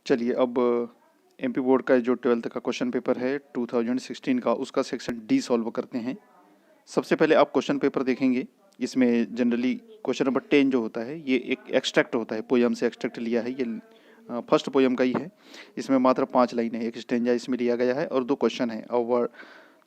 चलिए अब MP board का जो 12th का क्वेश्चन पेपर है 2016 का, उसका सेक्शन डी सॉल्व करते हैं। सबसे पहले आप क्वेश्चन पेपर देखेंगे। इसमें जनरली क्वेश्चन नंबर 10 जो होता है ये एक एक्सट्रैक्ट होता है, पोयम से एक्सट्रैक्ट लिया है। ये फर्स्ट पोयम का ही है। इसमें मात्र 5 लाइन है, एक स्टेंजा इसमें लिया गया है और 2 क्वेश्चन है। और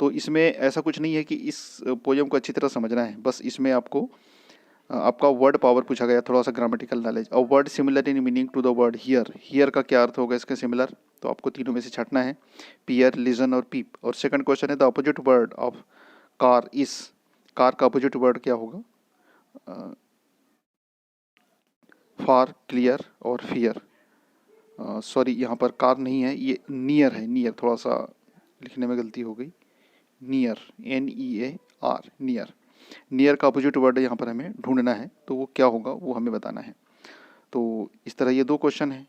तो इसमें ऐसा कुछ नहीं है कि इस पोयम को अच्छी तरह समझना है, बस इसमें आपको आपका वर्ड पावर पूछा गया, थोड़ा सा ग्रामेटिकल नॉलेज। और word similar in meaning to the word here, here का क्या अर्थ होगा इसके सिमिलर, तो आपको तीनों में से छाटना है, पियर, लिजन और पीप। और सेकंड क्वेश्चन है the opposite word of car is, car का अपोजिट वर्ड क्या होगा, फार, क्लियर और फियर। सॉरी यहाँ पर कार नहीं है, ये नियर है, नियर, थोड़ा सा लिखने में गलती हो गई, नियर, NEAR, नियर। नियर का अपोजिट वर्ड यहाँ पर हमें ढूंढना है, तो वो क्या होगा वो हमें बताना है। तो इस तरह ये 2 क्वेश्चन हैं।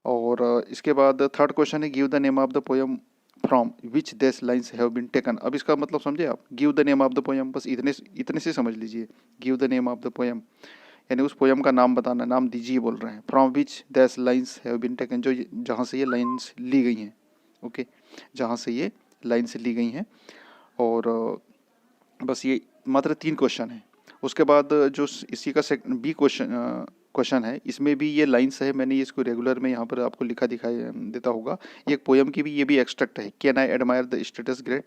और इसके बाद थर्ड क्वेश्चन है give the name of the poem from which this lines have been taken. अब इसका मतलब समझे आप, give the name of the poem, बस इतने से समझ लीजिए। Give the name of the poem यानी उस पोयम का नाम बताना, नाम दीजिए बोल रहे हैं। From which this lines have been taken, जो जहाँ से ये लाइन्स ली गई हैं। ओके, जहाँ से ये लाइन्स ली गई हैं। और बस ये मात्र 3 क्वेश्चन है। उसके बाद जो इसी का बी क्वेश्चन है, इसमें भी ये लाइन्स है, मैंने इसको रेगुलर में यहाँ पर आपको लिखा दिखाई देता होगा। ये एक पोयम की भी ये भी एक्सट्रैक्ट है। Can I admire the status great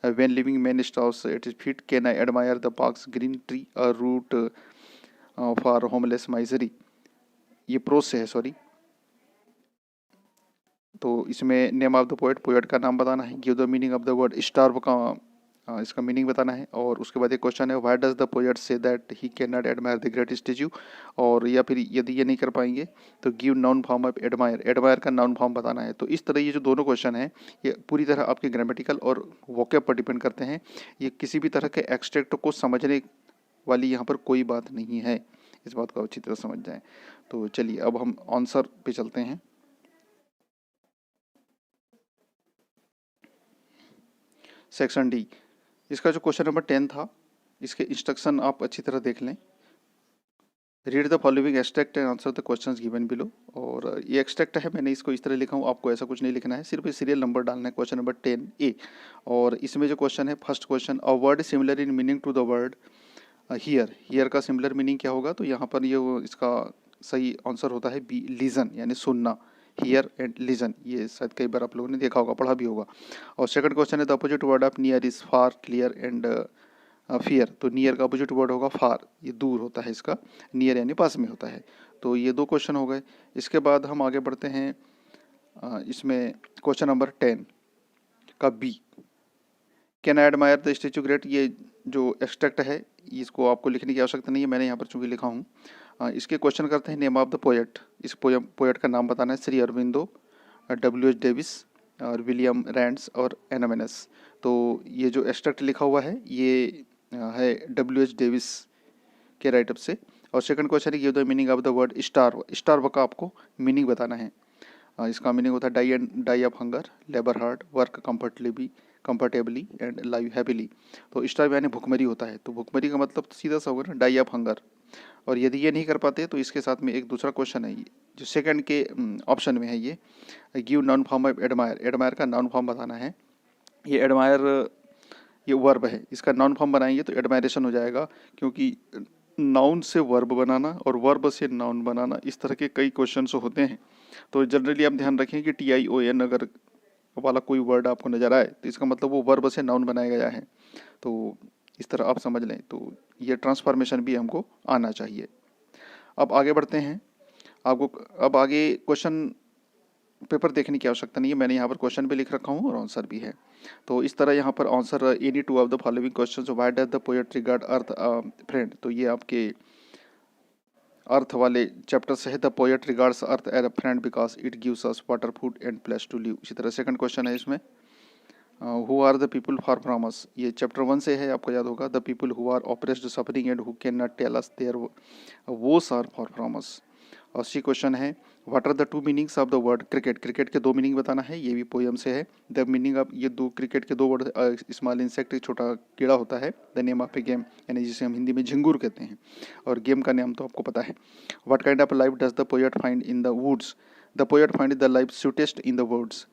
when living man stops at his feet, can I admire the parks green tree a root for homeless misery. ये प्रोज से है, सॉरी। तो इसमें name of the poet, poet का नाम बताना है। Give the meaning of the word starve का इसका मीनिंग बताना है। और उसके बाद एक क्वेश्चन है why does the poet say that he can not admire the great statue. और या फिर यदि ये नहीं कर पाएंगे तो give noun form of admire, admire का नाउन फॉर्म बताना है। तो इस तरह ये जो दोनों क्वेश्चन हैं ये पूरी तरह आपके ग्रामेटिकल और वोकैब पर डिपेंड करते हैं। ये किसी भी तरह के एक्सट्रैक्ट को समझने वाली यहाँ पर कोई बात नहीं है, इस बात को अच्छी तरह समझ जाएं। तो चलिए अब हम आंसर पे चलते हैं। सेक्शन डी, इसका जो क्वेश्चन नंबर 10 था, इसके इंस्ट्रक्शन आप अच्छी तरह देख लें। Read the following extract and answer the questions given below. और ये एक्सट्रैक्ट है, मैंने इसको इस तरह लिखा हूँ, आपको ऐसा कुछ नहीं लिखना है, सिर्फ सीरियल नंबर डालना है। Question number 10A। और इसमें जो क्वेश्चन है, first question, a word similar in meaning to the word here, here का सिमिलर मीनिंग क्या होगा, तो यहाँ पर ये इसका सही आंसर होता है बी, लीजन, यानी सुनना। हियर एंड लिजन, ये शायद कई बार आप लोगों ने देखा होगा, पढ़ा भी होगा। और सेकंड क्वेश्चन है the opposite word of near is far, clear and fear. तो नियर का अपोजिट वर्ड होगा फार, ये दूर होता है इसका, नियर यानी पास में होता है। तो ये 2 क्वेश्चन हो गए। इसके बाद हम आगे बढ़ते हैं इसमें क्वेश्चन नंबर 10 का B, can I admire the statue great. ये जो एक्सट्रैक्ट है इसको आपको लिखने की आवश्यकता नहीं है, मैंने यहाँ पर चूंकि लिखा हूँ। इसके क्वेश्चन करते हैं नेम ऑफ द पोएट, इस पोएट का नाम बताना है। श्री अरविंदो, WH डेविस और विलियम रैंड्स और एनामेनस। तो ये जो एक्सट्रैक्ट लिखा हुआ है ये है WH डेविस के राइटअप से। और सेकंड क्वेश्चन है give the meaning of the word starve, starve का आपको मीनिंग बताना है। इसका मीनिंग होता है die of hunger, labour hard, work comfortably and live happily. तो स्टार्व यानी भुखमरी होता है, तो भुखमरी का मतलब तो सीधा सा होगा ना, डाई ऑफ हंगर। और यदि ये नहीं कर पाते तो इसके साथ में एक दूसरा क्वेश्चन है जो सेकंड के ऑप्शन में है, ये give noun form of admire, admire का नाउन फॉर्म बताना है। ये एडमायर ये वर्ब है, इसका नाउन फॉर्म बनाएंगे तो एडमायरेशन हो जाएगा, क्योंकि नाउन से वर्ब बनाना और वर्ब से नाउन बनाना, इस तरह के कई क्वेश्चंस होते हैं। तो जनरली आप ध्यान रखें कि TION अगर वाला कोई वर्ड आपको नजर आए तो इसका मतलब वो वर्ब से नाउन बनाया गया है। तो इस तरह आप समझ लें, तो ये ट्रांसफॉर्मेशन भी हमको आना चाहिए। अब आगे बढ़ते हैं। आपको अब आगे क्वेश्चन पेपर देखने की आवश्यकता नहीं है, मैंने यहाँ पर क्वेश्चन भी लिख रखा हूँ और आंसर भी है। तो इस तरह यहाँ पर answer any 2 of the following questions, why does the poet regard earth friend. तो ये आपके अर्थ वाले चैप्टर से है। The poet regards earth as a friend because it gives us water, food and place to live. इसी तरह second question है इसमें who are the people far from us, ये चैप्टर 1 से है, आपको याद होगा। The people who are oppressed suffering and who can not tell us their woes are far from us. और सी क्वेश्चन है what are the 2 meanings of the word cricket, cricket के 2 meaning बताना है, ये भी पोयम से है। The meaning of, ये 2 क्रिकेट के 2 वर्ड, स्मॉल इंसेक्ट, छोटा कीड़ा होता है। The name of A game, यानी जिसे हम हिंदी में झिंगुर कहते हैं, और गेम का नाम तो आपको पता है। What kind of life does the poet find in the woods, the poet find the life sweetest in the words,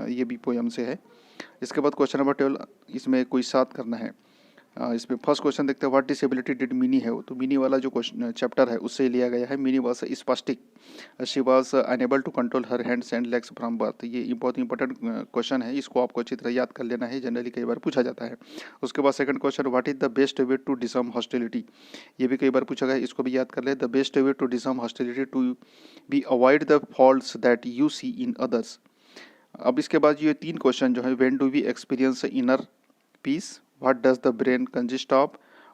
ये भी पोयम से है। इसके बाद क्वेश्चन नंबर 12, इसमें कोई साथ करना है। इसमें फर्स्ट क्वेश्चन देखते हैं, व्हाट डिसेबिलिटी डिड मिनी है, तो मिनी वाला जो क्वेश्चन चैप्टर है उससे लिया गया है। Minnie was spastic, she was unable to control her hands and legs from birth. ये बहुत इंपॉर्टेंट क्वेश्चन है, इसको आपको अच्छी तरह याद कर लेना है, जनरली कई बार पूछा जाता है। उसके बाद second question, what is the best way to disarm hostility, ये भी कई बार पूछा गया है, इसको भी याद कर ले। The best way to disarm hostility to be avoid the faults that you see in others. अब इसके बाद ये 3 क्वेश्चन जो है, when do we experience inner peace, what does the brain consist of,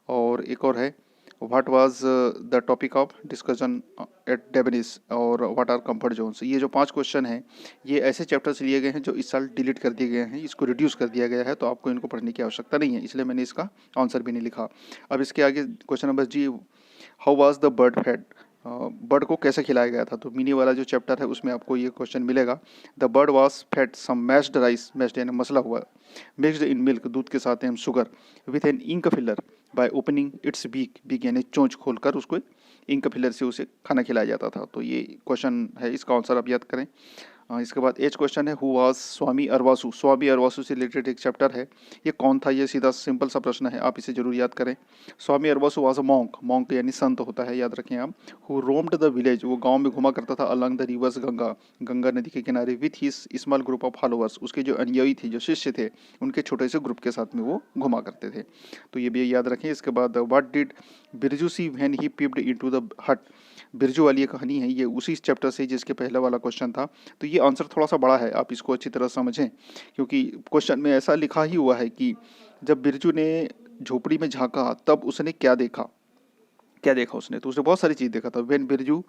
और एक और है, what was the topic of discussion at डेबनिस, और व्हाट आर कंफर्ट जोन्स। ये जो 5 क्वेश्चन हैं ये ऐसे चैप्टर से लिए गए हैं जो इस साल डिलीट कर दिए गए हैं, इसको रिड्यूस कर दिया गया है, तो आपको इनको पढ़ने की आवश्यकता नहीं है, इसलिए मैंने इसका आंसर भी नहीं लिखा। अब इसके आगे question number G, how was the bird fed, bird को कैसे खिलाया गया था, तो मिनी वाला जो चैप्टर है उसमें आपको ये क्वेश्चन मिलेगा। The bird was fed some mashed rice, mashed यानी मसला हुआ, मिक्सड इन मिल्क, दूध के साथ हम sugar, with an ink filler by opening its beak, beak यानी चोंच खोलकर उसको इंक फिलर से उसे खाना खिलाया जाता था। तो ये क्वेश्चन है, इसका आंसर आप याद करें। इसके बाद एज क्वेश्चन है, हु वाज स्वामी अरवासु, स्वामी अरवासु से रिलेटेड एक चैप्टर है, ये कौन था, ये सीधा सिंपल सा प्रश्न है, आप इसे जरूर याद करें। स्वामी अरवासु वाज अ मॉन्क, मॉन्क यानी संत होता है, याद रखें आप। हु रोम्ड द विलेज, वो गांव में घुमा करता था, along the reverse Ganga, Ganga नदी के किनारे, with his small group of followers, उसके जो अनुयायी थे, जो शिष्य थे, उनके छोटे से ग्रुप के साथ में वो घुमा करते थे, तो ये भी याद रखें। इसके बाद what did Birju see when he peeped into the हट, बिरजू वाली ये कहानी है, ये उसी चैप्टर से जिसके पहला वाला क्वेश्चन था, तो ये आंसर थोड़ा सा बड़ा है, आप इसको अच्छी तरह समझें, क्योंकि क्वेश्चन में ऐसा लिखा ही हुआ है कि जब बिरजू ने झोपड़ी में झांका तब उसने क्या देखा, क्या देखा उसने, तो उसने बहुत सारी चीज़ देखा था। When Birju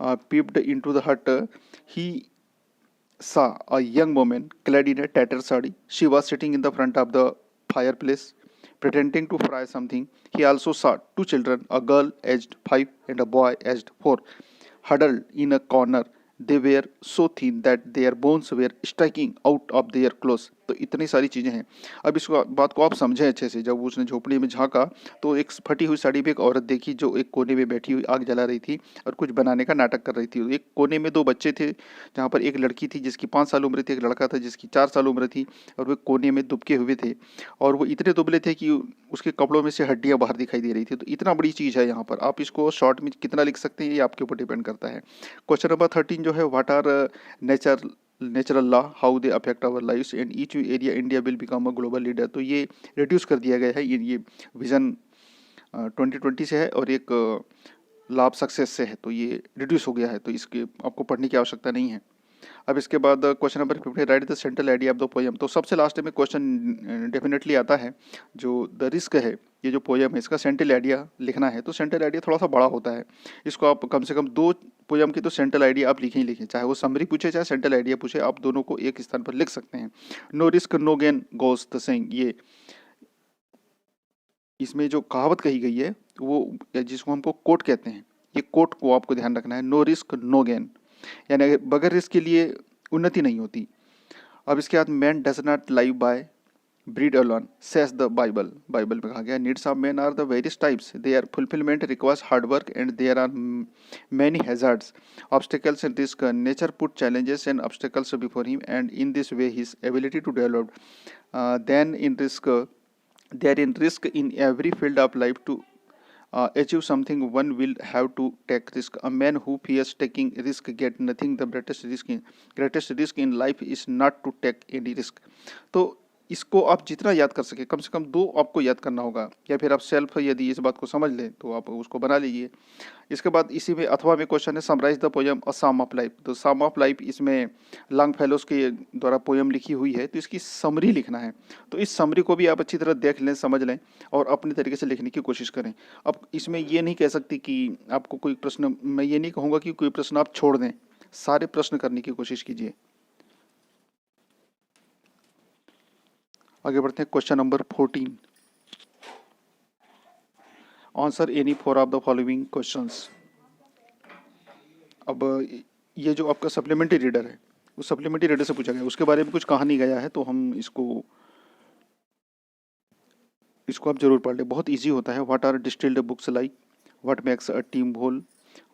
peeped into the हट ही saw a young woman clad in a tattered sari. She was sitting in the front of the fireplace, pretending to fry something. He also saw 2 children, a girl aged 5 and a boy aged 4, huddled in a corner. They were so thin that their bones were sticking out of their clothes. तो इतनी सारी चीज़ें हैं। अब इस बात को आप समझें अच्छे से। जब उसने झोपड़ी में झांका तो एक फटी हुई साड़ी में एक औरत देखी जो एक कोने में बैठी हुई आग जला रही थी और कुछ बनाने का नाटक कर रही थी। एक कोने में 2 बच्चे थे, जहाँ पर एक लड़की थी जिसकी 5 साल उम्र थी, एक लड़का था जिसकी 4 साल उम्र थी, और वो कोने में दुबके हुए थे और वो इतने दुबले थे कि उसके कपड़ों में से हड्डियाँ बाहर दिखाई दे रही थी। तो इतना बड़ी चीज़ है यहाँ पर। आप इसको शॉर्ट में कितना लिख सकते हैं ये आपके ऊपर डिपेंड करता है। क्वेश्चन नंबर 13 जो है, what are natural law, how they affect our lives and each area India will become a global leader. तो ये रिड्यूस कर दिया गया है, ये विजन 2020 से है और एक लॉ ऑफ सक्सेस से है, तो ये रिड्यूस हो गया है, तो इसके आपको पढ़ने की आवश्यकता नहीं है। अब इसके बाद question number 15, right the central idea of the poem. तो सबसे लास्ट में क्वेश्चन डेफिनेटली आता है, जो द रिस्क है, ये जो पोएम है इसका सेंट्रल आइडिया लिखना है। तो सेंट्रल आइडिया थोड़ा सा बड़ा होता है, इसको आप कम से कम 2 पोएम की तो सेंट्रल आइडिया आप लिखें ही लिखें, चाहे वो समरी पूछे चाहे सेंट्रल आइडिया पूछे, आप दोनों को एक स्थान पर लिख सकते हैं। No risk no gain goes the saying, ये इसमें जो कहावत कही गई है वो, जिसको हमको कोट कहते हैं, ये कोट को आपको ध्यान रखना है। नो रिस्क नो गेन, यानी बगैर रिस्क के लिए उन्नति नहीं होती। अब इसके बाद man does not live by bread alone says the Bible, Bible में कहा गया needs of man are the various types, their fulfilment requires hard work and there are many hazards, obstacles and risk, nature put challenges and obstacles before him and in this way his ability to develop then in risk, there in risk in every field of life to achieve something one will have to take risk. A man who fears taking risk get nothing. The greatest risk in life is not to take any risk. तो इसको आप जितना याद कर सके, कम से कम 2 आपको याद करना होगा, या फिर आप सेल्फ यदि इस बात को समझ लें तो आप उसको बना लीजिए। इसके बाद इसी में अथवा में क्वेश्चन है, summarise the poem a psalm of life. तो साम ऑफ लाइफ इसमें लॉन्ग फेलोज के द्वारा पोएम लिखी हुई है, तो इसकी समरी लिखना है। तो इस समरी को भी आप अच्छी तरह देख लें, समझ लें और अपने तरीके से लिखने की कोशिश करें। अब इसमें ये नहीं कह सकती कि आपको कोई प्रश्न, मैं ये नहीं कहूँगा कि कोई प्रश्न आप छोड़ दें, सारे प्रश्न करने की कोशिश कीजिए। आगे बढ़ते हैं, question number 14, answer any 4 of the following questions. अब ये जो आपका सप्लीमेंट्री रीडर है, उस सप्लीमेंट्री रीडर से पूछा गया, उसके बारे में कुछ कहा नहीं गया है, तो हम इसको आप जरूर पढ़ लें, बहुत इजी होता है। What are distilled books like, what makes a team whole,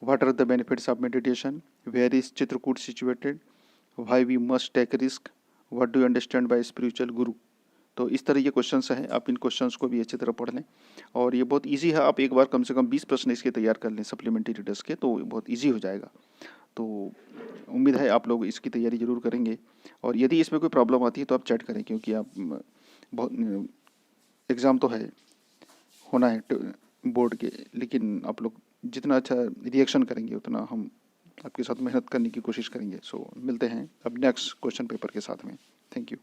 what are the benefits of meditation, where is Chitrakoot situated, why we must take risk, what do you understand by spiritual guru. तो इस तरह ये questions हैं, आप इन questions को भी अच्छी तरह पढ़ लें और ये बहुत इजी है। आप एक बार कम से कम 20 प्रश्न इसके तैयार कर लें सप्लीमेंट्री रीडर्स के, तो बहुत इजी हो जाएगा। तो उम्मीद है आप लोग इसकी तैयारी ज़रूर करेंगे और यदि इसमें कोई प्रॉब्लम आती है तो आप चैट करें, क्योंकि आप बहुत एग्ज़ाम तो है, होना है बोर्ड के, लेकिन आप लोग जितना अच्छा रिएक्शन करेंगे उतना हम आपके साथ मेहनत करने की कोशिश करेंगे। सो मिलते हैं अब नेक्स्ट क्वेश्चन पेपर के साथ में। Thank you.